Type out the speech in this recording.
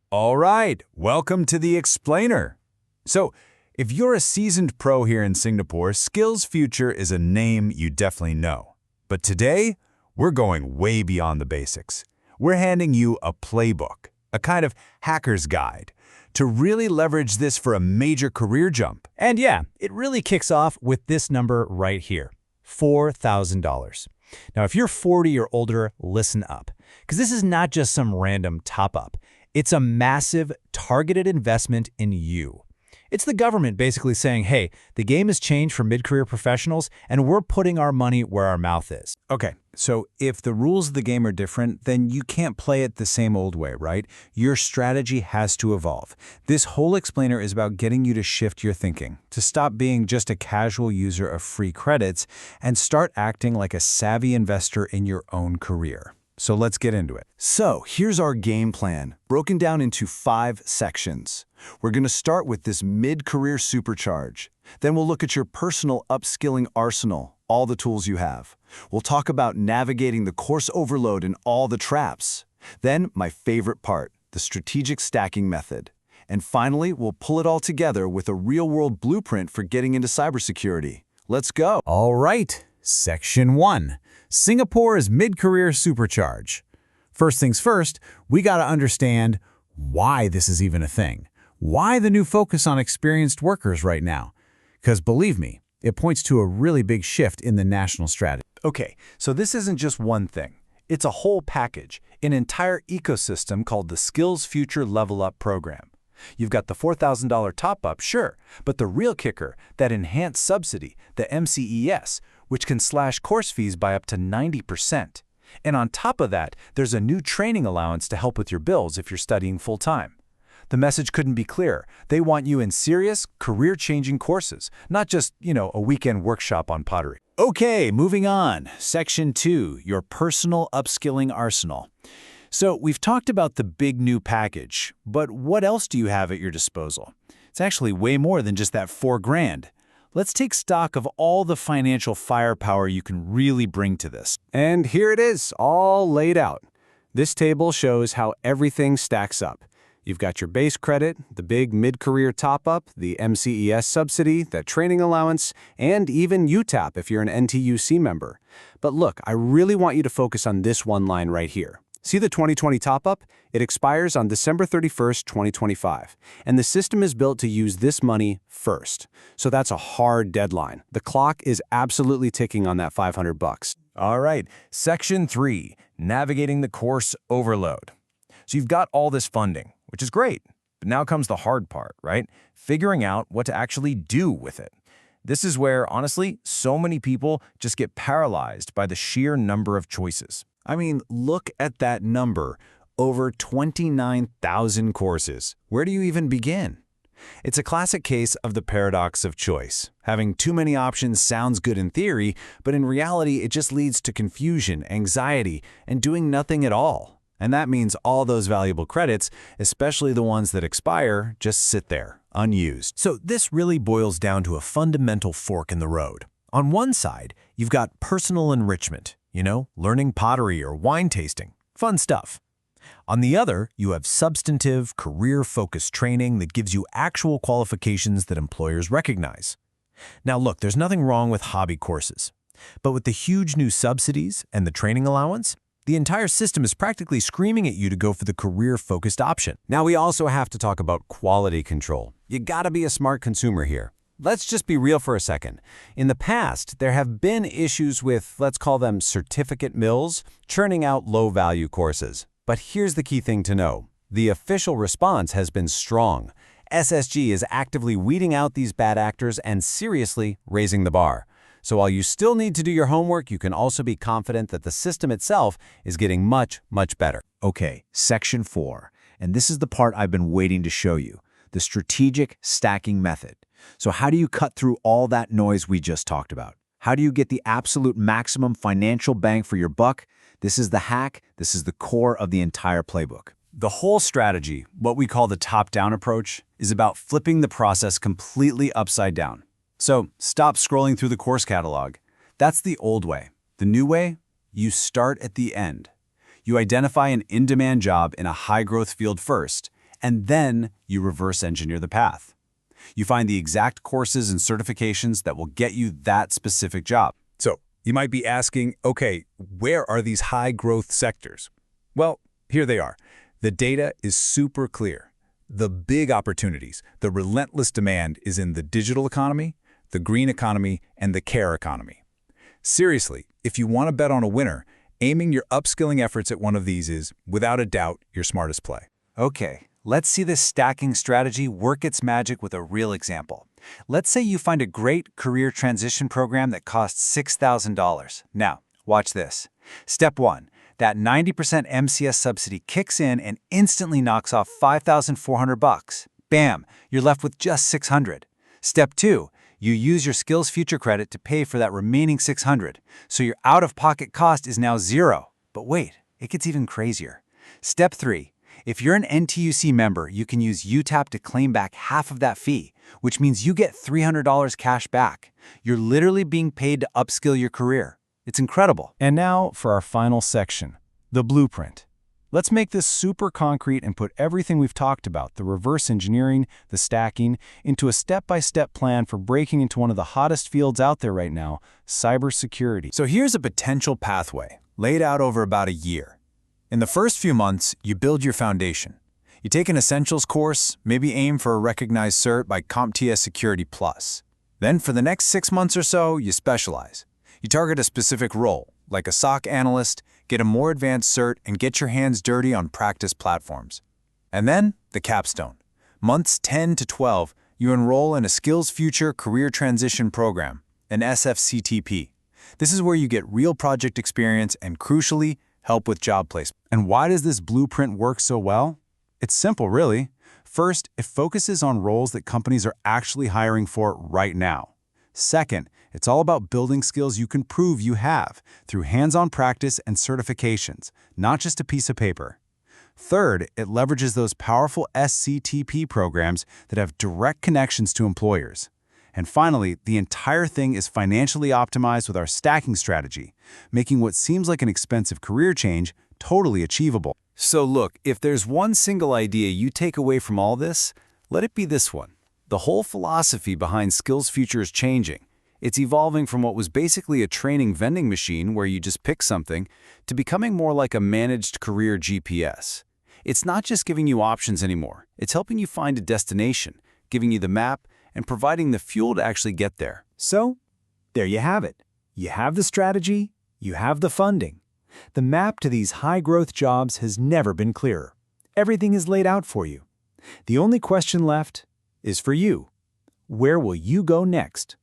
All right, welcome to the Explainer. So, if you're a seasoned pro here in Singapore, SkillsFuture is a name you definitely know. But today, we're going way beyond the basics. We're handing you a playbook, a kind of hacker's guide, to really leverage this for a major career jump. And yeah, it really kicks off with this number right here, $4,000. Now, if you're 40 or older, listen up, because this is not just some random top-up. It's a massive, targeted investment in you. It's the government basically saying, hey, the game has changed for mid-career professionals, and we're putting our money where our mouth is. Okay, so if the rules of the game are different, then you can't play it the same old way, right? Your strategy has to evolve. This whole explainer is about getting you to shift your thinking, to stop being just a casual user of free credits, and start acting like a savvy investor in your own career. So let's get into it. So here's our game plan, broken down into 5 sections. We're going to start with this mid-career supercharge. Then we'll look at your personal upskilling arsenal, all the tools you have. We'll talk about navigating the course overload and all the traps. Then, my favorite part, the strategic stacking method. And finally, we'll pull it all together with a real-world blueprint for getting into cybersecurity. Let's go. All right, Section 1. Singapore's mid-career supercharge. First things first, we got to understand why this is even a thing. Why the new focus on experienced workers right now? Because believe me, it points to a really big shift in the national strategy. Okay, so this isn't just one thing. It's a whole package, an entire ecosystem called the SkillsFuture Level-Up Programme. You've got the $4,000 top-up, sure, but the real kicker, that enhanced subsidy, the MCES, which can slash course fees by up to 90%. And on top of that, there's a new training allowance to help with your bills if you're studying full-time. The message couldn't be clearer. They want you in serious, career-changing courses, not just, a weekend workshop on pottery. Okay, moving on. Section 2, your personal upskilling arsenal. So we've talked about the big new package, but what else do you have at your disposal? It's actually way more than just that $4,000. Let's take stock of all the financial firepower you can really bring to this. And here it is, all laid out. This table shows how everything stacks up. You've got your base credit, the big mid-career top-up, the MCES subsidy, that training allowance, and even UTAP if you're an NTUC member. But look, I really want you to focus on this one line right here. See the 2020 top-up? It expires on December 31st, 2025, and the system is built to use this money first. So that's a hard deadline. The clock is absolutely ticking on that $500. All right, Section 3, navigating the course overload. So you've got all this funding, which is great, but now comes the hard part, right? Figuring out what to actually do with it. This is where, honestly, so many people just get paralyzed by the sheer number of choices. I mean, look at that number, over 29,000 courses. Where do you even begin? It's a classic case of the paradox of choice. Having too many options sounds good in theory, but in reality, it just leads to confusion, anxiety, and doing nothing at all. And that means all those valuable credits, especially the ones that expire, just sit there, unused. So this really boils down to a fundamental fork in the road. On one side, you've got personal enrichment. Learning pottery or wine tasting. Fun stuff. On the other, you have substantive, career-focused training that gives you actual qualifications that employers recognize. Now look, there's nothing wrong with hobby courses. But with the huge new subsidies and the training allowance, the entire system is practically screaming at you to go for the career-focused option. Now we also have to talk about quality control. You gotta be a smart consumer here. Let's just be real for a second. In the past, there have been issues with, let's call them certificate mills, churning out low-value courses. But here's the key thing to know. The official response has been strong. SSG is actively weeding out these bad actors and seriously raising the bar. So while you still need to do your homework, you can also be confident that the system itself is getting much, much better. Okay, Section 4. And this is the part I've been waiting to show you. The strategic stacking method. So how do you cut through all that noise we just talked about? How do you get the absolute maximum financial bang for your buck? This is the hack. This is the core of the entire playbook. The whole strategy, what we call the top-down approach, is about flipping the process completely upside down. So stop scrolling through the course catalog. That's the old way. The new way? You start at the end. You identify an in-demand job in a high-growth field first, and then you reverse engineer the path. You find the exact courses and certifications that will get you that specific job. So you might be asking, okay, where are these high-growth sectors? Well, here they are. The data is super clear. The big opportunities, the relentless demand is in the digital economy, the green economy, and the care economy. Seriously, if you want to bet on a winner, aiming your upskilling efforts at one of these is, without a doubt, your smartest play. Okay, let's see this stacking strategy work its magic with a real example. Let's say you find a great career transition program that costs $6,000. Now, watch this. Step 1. That 90% MCS subsidy kicks in and instantly knocks off $5,400. Bam, you're left with just $600. Step 2. You use your SkillsFuture credit to pay for that remaining $600, so your out-of-pocket cost is now zero. But wait, it gets even crazier. Step 3. If you're an NTUC member, you can use UTAP to claim back half of that fee, which means you get $300 cash back. You're literally being paid to upskill your career. It's incredible. And now for our final section, the blueprint. Let's make this super concrete and put everything we've talked about, the reverse engineering, the stacking, into a step-by-step plan for breaking into one of the hottest fields out there right now, cybersecurity. So here's a potential pathway, laid out over about a year. In the first few months, you build your foundation. You take an essentials course, maybe aim for a recognized cert by CompTIA Security Plus. Then for the next 6 months or so, you specialize. You target a specific role, like a SOC analyst, get a more advanced cert, and get your hands dirty on practice platforms. And then, the capstone. Months 10 to 12, you enroll in a SkillsFuture Career Transition Program, an SFCTP. This is where you get real project experience and, crucially, help with job placement. And why does this blueprint work so well? It's simple, really. First, it focuses on roles that companies are actually hiring for right now. Second, it's all about building skills you can prove you have through hands-on practice and certifications, not just a piece of paper. Third, it leverages those powerful SCTP programs that have direct connections to employers. And finally, the entire thing is financially optimized with our stacking strategy, making what seems like an expensive career change totally achievable. So look, if there's one single idea you take away from all this, let it be this one. The whole philosophy behind SkillsFuture is changing. It's evolving from what was basically a training vending machine where you just pick something to becoming more like a managed career GPS. It's not just giving you options anymore. It's helping you find a destination, giving you the map, and providing the fuel to actually get there. So, there you have it. You have the strategy, you have the funding. The map to these high-growth jobs has never been clearer. Everything is laid out for you. The only question left is for you. Where will you go next?